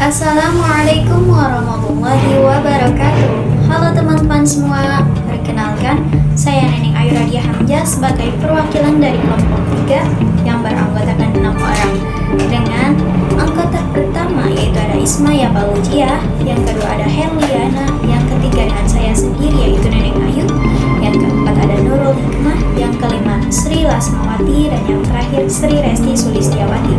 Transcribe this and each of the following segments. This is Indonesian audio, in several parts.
Assalamualaikum warahmatullahi wabarakatuh. Halo teman-teman semua, perkenalkan saya Neneng Ayu Radia Hamzah sebagai perwakilan dari kelompok 3 yang beranggotakan 6 orang dengan anggota pertama yaitu ada Ismaya Palujia, yang kedua ada Herliana, yang ketiga dengan saya sendiri yaitu Neneng Ayu, yang keempat ada Nurul Hikmah, yang kelima Sri Lasmawati, dan yang terakhir Sri Resti Sulistiawati.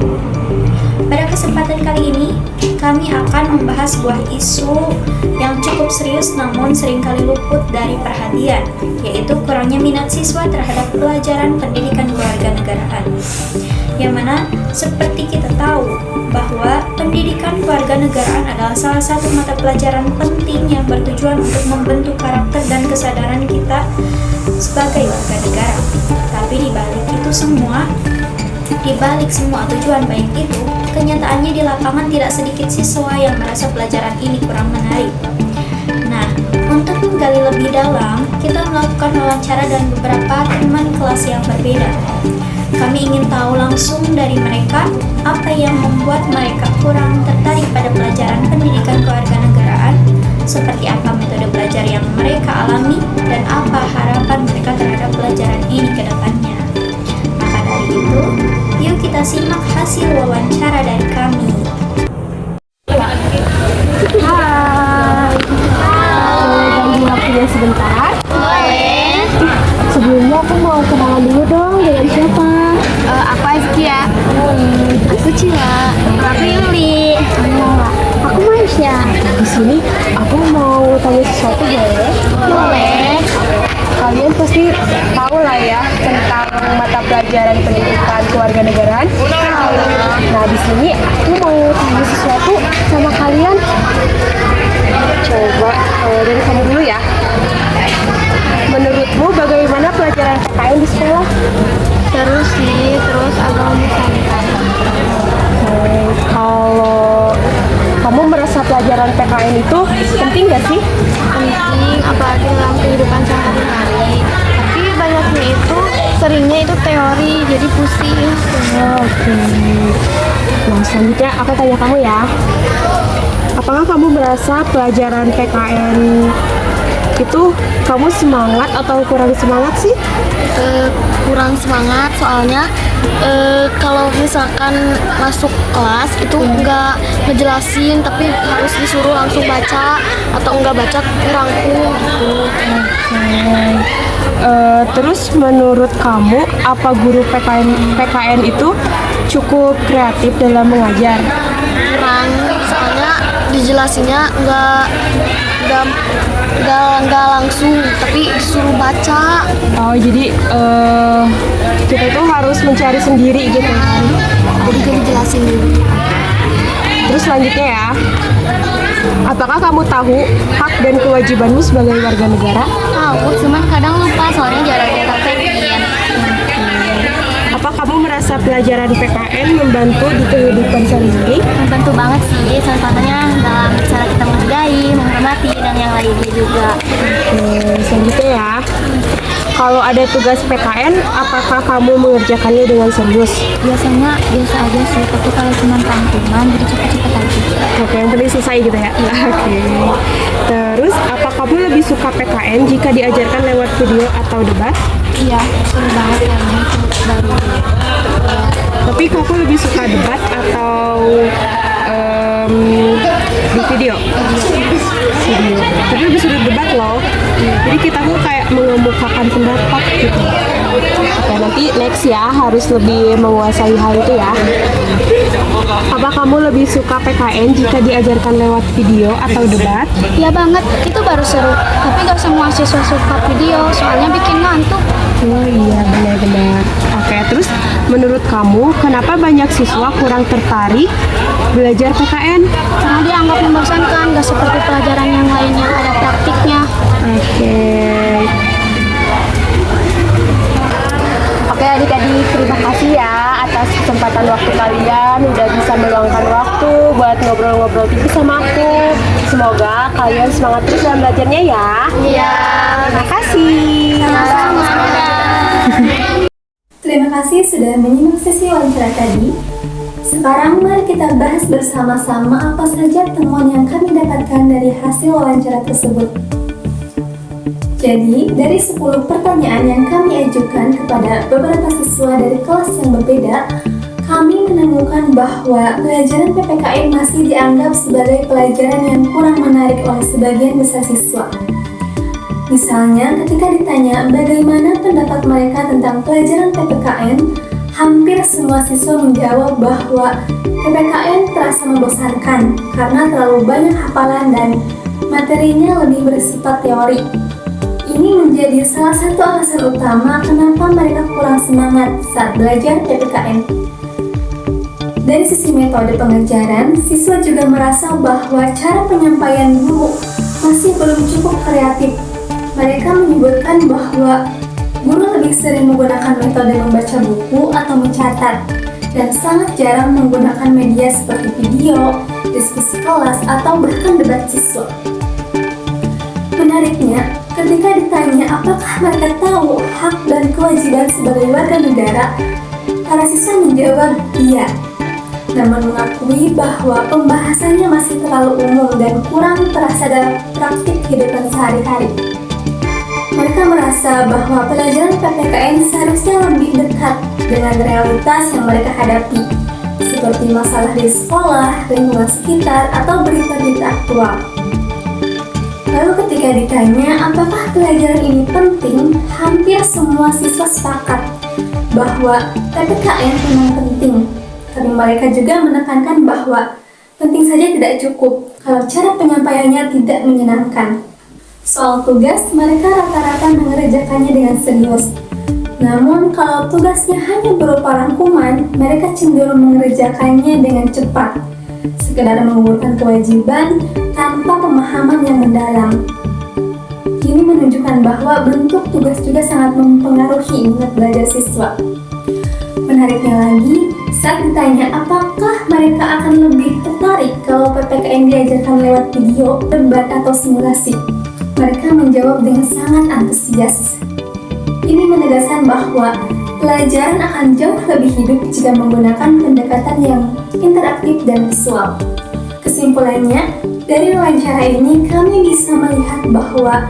Pada kesempatan kali ini, kami akan membahas sebuah isu yang cukup serius namun seringkali luput dari perhatian, yaitu kurangnya minat siswa terhadap pelajaran pendidikan kewarganegaraan. Yang mana seperti kita tahu bahwa pendidikan kewarganegaraan adalah salah satu mata pelajaran penting yang bertujuan untuk membentuk karakter dan kesadaran kita sebagai warga negara. Tapi di balik semua tujuan baik itu, kenyataannya di lapangan tidak sedikit siswa yang merasa pelajaran ini kurang menarik. Nah, untuk menggali lebih dalam, kita melakukan wawancara dan beberapa teman kelas yang berbeda. Kami ingin tahu langsung dari mereka apa yang membuat mereka kurang tertarik pada pelajaran pendidikan kewarganegaraan, seperti apa metode belajar yang mereka alami, dan apa harapan mereka terhadap pelajaran ini ke depannya. Maka dari itu, yuk kita simak hasil wawancara dari kami. Hai. Boleh ganggu waktunya sebentar? Boleh. Sebelumnya aku mau kenalan dulu dong, dengan siapa? Aku Azkia. Aku Cila. Aku Yuli. Aku Maisha. Di sini aku mau tanya sesuatu, boleh? Boleh. Kalian pasti tahu lah ya tentang mata pelajaran pendidikan kewarganegaraan. Nah, di sini aku mau tanya sesuatu sama kalian. Coba dari kamu dulu ya. Menurutmu bagaimana pelajaran PKN di sekolah? Terus agak membosankan. Kalau kamu merasa pelajaran PKN itu penting gak sih? Penting, apalagi dalam kehidupan sehari-hari. Tapi banyaknya itu, seringnya itu teori, jadi pusing. Oke. Nah, selanjutnya aku tanya kamu ya. Apakah kamu merasa pelajaran PKN itu kamu semangat atau kurang semangat sih? Kurang semangat soalnya kalau misalkan masuk kelas itu nggak ngejelasin, tapi harus disuruh langsung baca, atau nggak baca kurang gitu. Terus menurut kamu apa guru PKN itu cukup kreatif dalam mengajar? Kurang, soalnya dijelasinnya nggak langsung, tapi disuruh baca. Oh, jadi kita itu harus mencari sendiri gitu kan? Jadi gak dijelasin dulu. Terus selanjutnya ya, apakah kamu tahu hak dan kewajibanmu sebagai warga negara? Tahu, cuman kadang lupa soalnya jarang dipraktekin. Apa kamu merasa pelajaran PKN membantu di kehidupan sehari-hari? Membantu banget sih, salah satunya dalam cara kita menghargai, menghormati, dan yang lainnya juga. Selanjutnya ya, kalau ada tugas PKN, apakah kamu mengerjakannya dengan serius? Biasanya biasa aja sih, tapi kalau cuma rangkuman jadi cepet-cepet aja. Oke, yang penting selesai gitu ya? Oke. Terus, apa kamu lebih suka PKN jika diajarkan lewat video atau debat? Iya, seru banget ya, baru. Tapi kamu lebih suka debat atau di video? Video. Tapi lebih suka debat loh. Jadi kita tuh kayak mengemukakan pendapat gitu. Oke, nanti next ya harus lebih menguasai hal itu ya. Apa kamu lebih suka PKN jika diajarkan lewat video atau debat? Iya banget, itu baru seru. Tapi gak semua siswa suka video, soalnya bikin ngantuk. Oh iya, benar-benar. Oke, terus menurut kamu kenapa banyak siswa kurang tertarik belajar PKN? Karena dianggap membosankan, gak seperti pelajaran yang lain yang ada praktiknya. Oke adik-adik, terima kasih ya atas kesempatan waktu kalian udah bisa meluangkan waktu buat ngobrol-ngobrol tipis sama aku. Semoga kalian semangat terus dalam belajarnya ya. Iya. Terima kasih. Sama-sama. Terima kasih sudah menyimak sesi wawancara tadi. Sekarang mari kita bahas bersama-sama apa saja temuan yang kami dapatkan dari hasil wawancara tersebut. Jadi, dari 10 pertanyaan yang kami ajukan kepada beberapa siswa dari kelas yang berbeda, kami menemukan bahwa pelajaran PPKN masih dianggap sebagai pelajaran yang kurang menarik oleh sebagian besar siswa. Misalnya, ketika ditanya bagaimana pendapat mereka tentang pelajaran PPKN, hampir semua siswa menjawab bahwa PPKN terasa membosankan karena terlalu banyak hafalan dan materinya lebih bersifat teori. Ini menjadi salah satu alasan utama kenapa mereka kurang semangat saat belajar PPKN. Dari sisi metode pengajaran, siswa juga merasa bahwa cara penyampaian guru masih belum cukup kreatif. Mereka menyebutkan bahwa guru lebih sering menggunakan metode membaca buku atau mencatat, dan sangat jarang menggunakan media seperti video, diskusi kelas, atau bahkan debat siswa. Menariknya, ketika ditanya apakah mereka tahu hak dan kewajiban sebagai warga negara, para siswa menjawab iya, namun mengakui bahwa pembahasannya masih terlalu umum dan kurang terasa dalam praktik kehidupan sehari-hari. Mereka merasa bahwa pelajaran PPKN seharusnya lebih dekat dengan realitas yang mereka hadapi, seperti masalah di sekolah, lingkungan sekitar, atau berita-berita aktual. Lalu ketika ditanya apakah pelajaran ini penting, hampir semua siswa sepakat bahwa PPKN memang penting. Tapi mereka juga menekankan bahwa penting saja tidak cukup kalau cara penyampaiannya tidak menyenangkan. Soal tugas, mereka rata-rata mengerjakannya dengan serius. Namun kalau tugasnya hanya berupa rangkuman, mereka cenderung mengerjakannya dengan cepat, sekedar mengumpulkan kewajiban tanpa pemahaman yang mendalam. Ini menunjukkan bahwa bentuk tugas juga sangat mempengaruhi minat belajar siswa. Menariknya lagi, saat ditanya apakah mereka akan lebih tertarik kalau PPKN diajarkan lewat video, debat, atau simulasi, mereka menjawab dengan sangat antusias. Ini menegaskan bahwa pelajaran akan jauh lebih hidup jika menggunakan pendekatan yang interaktif dan visual. Kesimpulannya, dari wawancara ini kami bisa melihat bahwa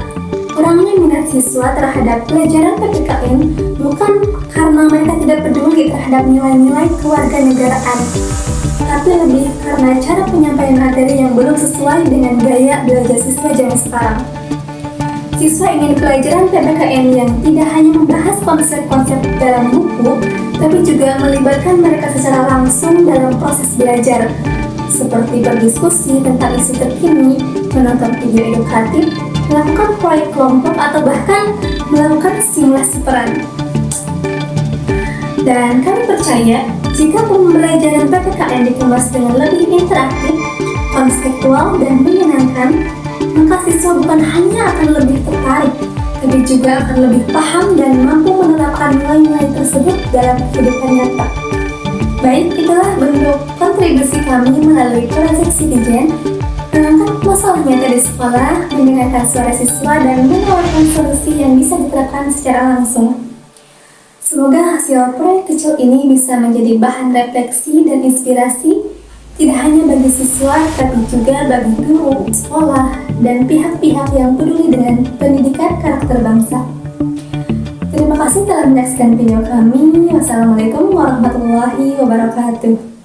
kurangnya minat siswa terhadap pelajaran PPKN bukan karena mereka tidak peduli terhadap nilai-nilai kewarganegaraan, tapi lebih karena cara penyampaian materi yang belum sesuai dengan gaya belajar siswa zaman sekarang. Siswa ingin pelajaran PPKN yang tidak hanya membahas konsep-konsep dalam buku, tapi juga melibatkan mereka secara langsung dalam proses belajar, seperti berdiskusi tentang isu terkini, menonton video edukatif, melakukan proyek kelompok, atau bahkan melakukan simulasi peran. Dan kami percaya, jika pembelajaran PPKN dikemas dengan lebih interaktif, konseptual, dan menyenangkan, maka siswa bukan hanya akan lebih tertarik, tapi juga akan lebih paham dan mampu menerapkan nilai-nilai tersebut dalam kehidupan nyata. Baik, itulah bentuk kontribusi kami melalui Project Citizen, mengangkat masalah nyata di sekolah, mendengarkan suara siswa, dan menawarkan solusi yang bisa diterapkan secara langsung. Semoga hasil proyek kecil ini bisa menjadi bahan refleksi dan inspirasi, tidak hanya bagi siswa, tapi juga bagi guru, sekolah, dan pihak-pihak yang peduli dengan pendidikan karakter bangsa. Terima kasih telah menyaksikan video kami. Wassalamualaikum warahmatullahi wabarakatuh.